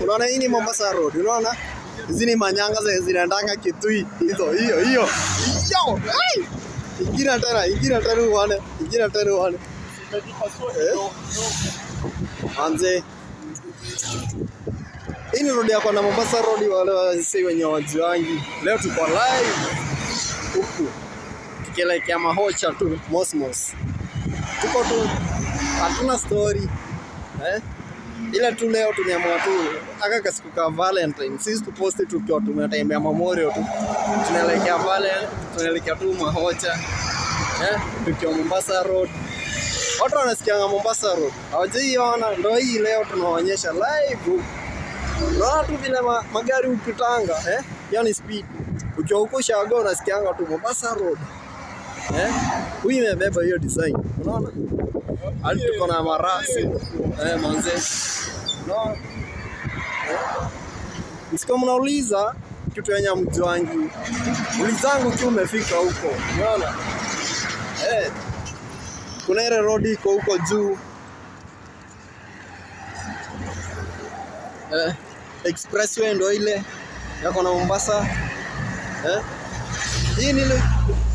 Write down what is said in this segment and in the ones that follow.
Unaona hii ni Mombasa Road. Unaona? Hizi ni manyanga zinaendanga Kitui. Hiyo. Yo! Hey! Ingira tena uone. Anze. Hii ni road yako na Mombasa Road wale wasi wenye wajuangi. Leo tuko live huku. Tukielekea Mahocha tu, Mosmos. Tuko tu hatuna story. Ila tu leo tumeamua tu aka kasiku ka Valentine. Sisi tuposti tukiwa tumetembea Memorial tu. Tunaelekea Valentine, tunaelekea tu Mahocha. Tukiwa Mombasa Road. Watu wanasikia Mombasa Road. Hawajaiona, ndio hii leo tunaonyesha live. Unaona tu vile magari ukitanga, yani speed. Ukiwa huko Shago unasikianga tu Mombasa Road. Huyu imebeba hiyo design. Unaona? Hadi tuko na marasi. Manze. No. Msiko mnauliza kitu yenye mjuangi. Ulizangu tu umefika huko. Unaona? Kuna ile road iko huko juu. Expressway ndio ile yako na Mombasa. Hii ni ile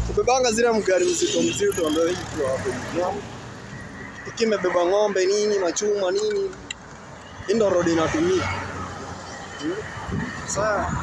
kubebanga zile mgari mzito ndio hii tu hapo. Ikimebeba ng'ombe nini, machuma nini. Hii ndio road inatumia. Sawa.